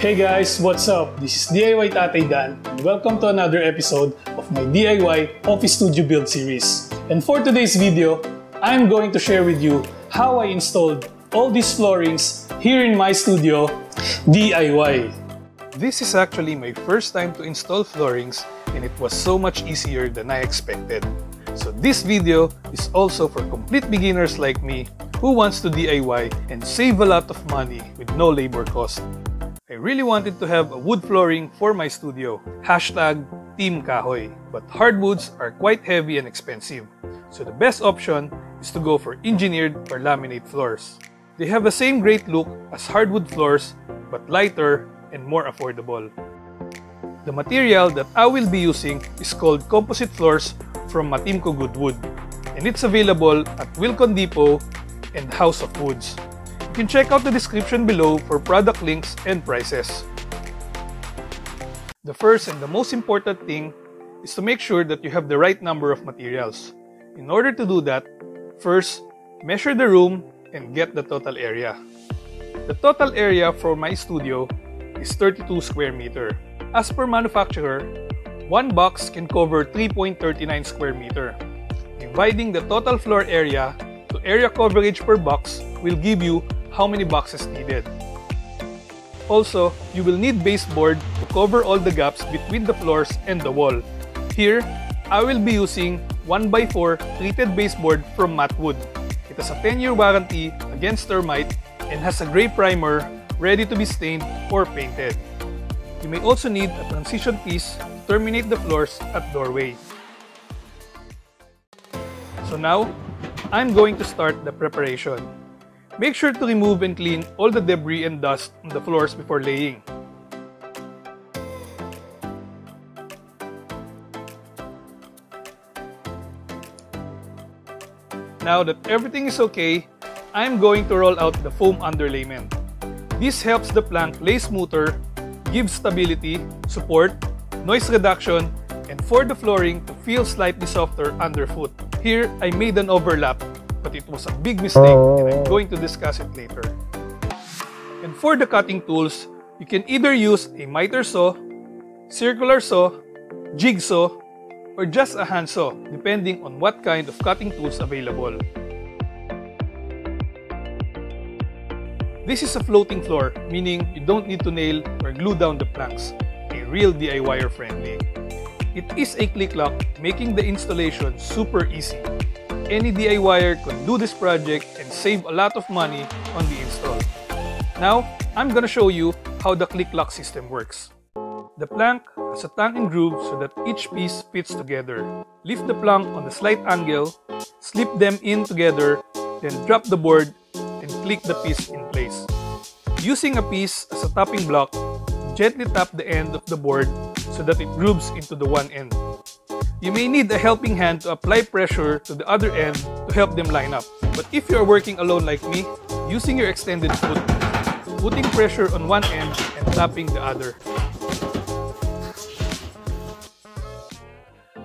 Hey guys, what's up? This is DIY Tatay Dan and welcome to another episode of my DIY Office Studio Build series. And for today's video, I'm going to share with you how I installed all these floorings here in my studio DIY. This is actually my first time to install floorings and it was so much easier than I expected. So this video is also for complete beginners like me who wants to DIY and save a lot of money with no labor cost. I really wanted to have a wood flooring for my studio, #Team Kahoy, but hardwoods are quite heavy and expensive, so the best option is to go for engineered or laminate floors. They have the same great look as hardwood floors, but lighter and more affordable. The material that I will be using is called Composite Floors from Matimco Goodwood, and it's available at Wilcon Depot and House of Woods. You can check out the description below for product links and prices. The first and the most important thing is to make sure that you have the right number of materials. In order to do that, first, measure the room and get the total area. The total area for my studio is 32 square meter. As per manufacturer, one box can cover 3.39 square meter. Dividing the total floor area to area coverage per box will give you how many boxes needed. Also, you will need baseboard to cover all the gaps between the floors and the wall. Here, I will be using 1x4 treated baseboard from Mattwood. It has a 10-year warranty against termite and has a gray primer ready to be stained or painted. You may also need a transition piece to terminate the floors at doorway. So now, I'm going to start the preparation. Make sure to remove and clean all the debris and dust on the floors before laying. Now that everything is okay, I'm going to roll out the foam underlayment. This helps the plank lay smoother, gives stability, support, noise reduction, and for the flooring to feel slightly softer underfoot. Here, I made an overlap, but it was a big mistake and I'm going to discuss it later. And for the cutting tools, you can either use a miter saw, circular saw, jigsaw, or just a handsaw, depending on what kind of cutting tools available. This is a floating floor, meaning you don't need to nail or glue down the planks, a real DIYer friendly. It is a click lock, making the installation super easy. Any DIYer can do this project and save a lot of money on the install. Now, I'm gonna show you how the click lock system works. The plank has a tongue and groove so that each piece fits together. Lift the plank on a slight angle, slip them in together, then drop the board and click the piece in place. Using a piece as a topping block, gently tap the end of the board so that it grooves into the one end. You may need a helping hand to apply pressure to the other end to help them line up. But if you are working alone like me, using your extended foot, putting pressure on one end and tapping the other.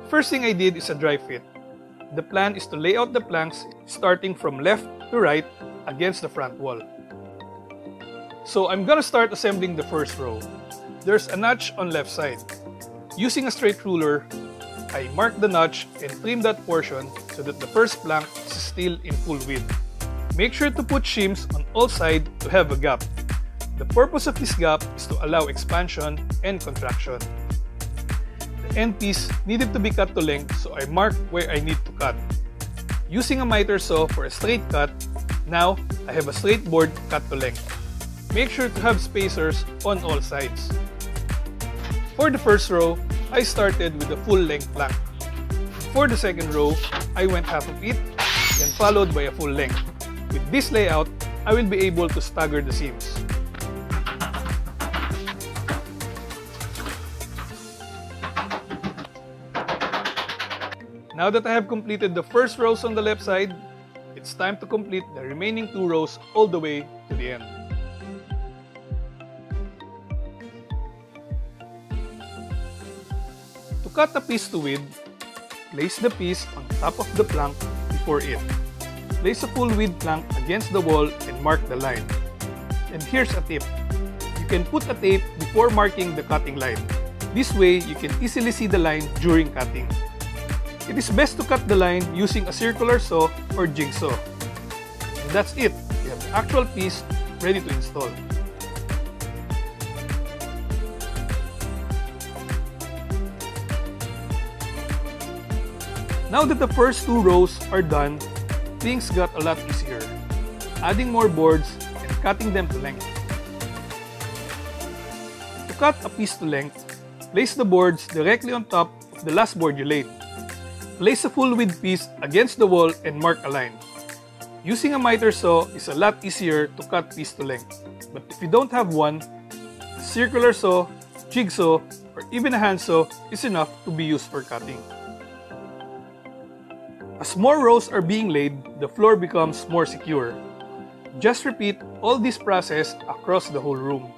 First thing I did is a dry fit. The plan is to lay out the planks starting from left to right against the front wall. So I'm gonna start assembling the first row. There's a notch on left side. Using a straight ruler, I mark the notch and trim that portion so that the first plank is still in full width. Make sure to put shims on all sides to have a gap. The purpose of this gap is to allow expansion and contraction. The end piece needed to be cut to length, so I mark where I need to cut. Using a miter saw for a straight cut, now I have a straight board cut to length. Make sure to have spacers on all sides. For the first row, I started with a full-length plank. For the second row, I went half of it, then followed by a full length. With this layout, I will be able to stagger the seams. Now that I have completed the first rows on the left side, it's time to complete the remaining two rows all the way to the end. To cut a piece to width, place the piece on top of the plank before it. Place a full width plank against the wall and mark the line. And here's a tip. You can put a tape before marking the cutting line. This way, you can easily see the line during cutting. It is best to cut the line using a circular saw or jigsaw. And that's it. You have the actual piece ready to install. Now that the first two rows are done, things got a lot easier. Adding more boards and cutting them to length. To cut a piece to length, place the boards directly on top of the last board you laid. Place a full width piece against the wall and mark a line. Using a miter saw is a lot easier to cut piece to length. But if you don't have one, a circular saw, jigsaw, or even a handsaw is enough to be used for cutting. As more rows are being laid, the floor becomes more secure. Just repeat all this process across the whole room.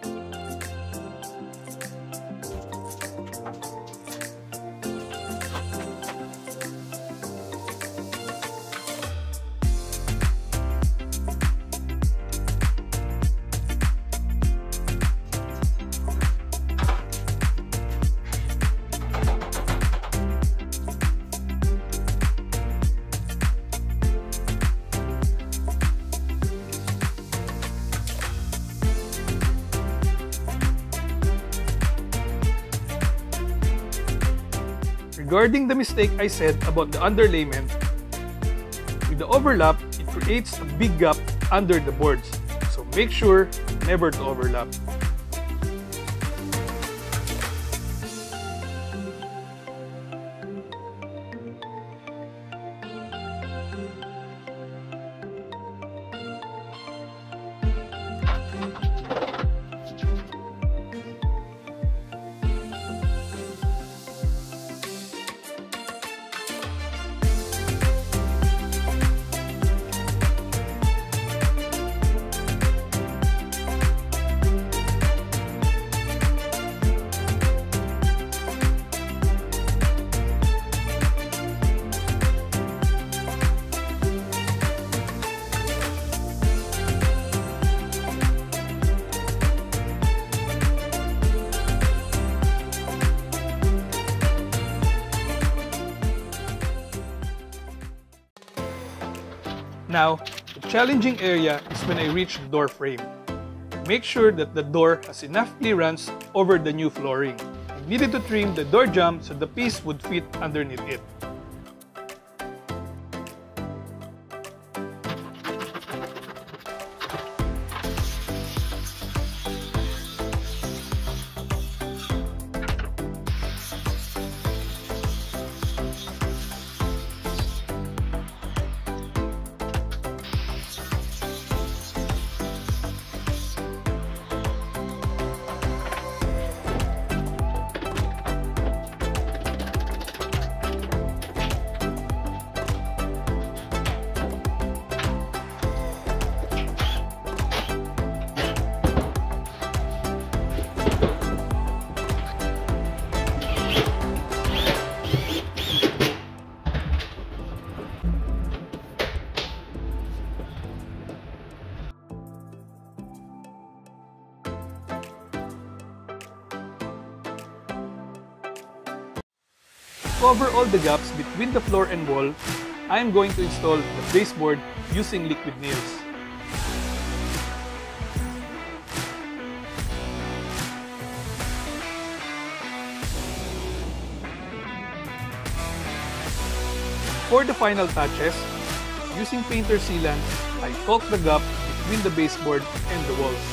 Regarding the mistake I said about the underlayment, with the overlap, it creates a big gap under the boards, so make sure never to overlap. Now, the challenging area is when I reach the door frame. Make sure that the door has enough clearance over the new flooring. I needed to trim the door jamb so the piece would fit underneath it. To cover all the gaps between the floor and wall, I am going to install the baseboard using liquid nails. For the final touches, using painter sealant, I caulk the gap between the baseboard and the walls.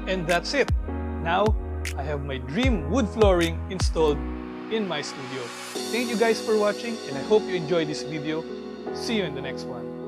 And that's it! Now, I have my dream wood flooring installed in my studio. Thank you guys for watching, and I hope you enjoyed this video. See you in the next one.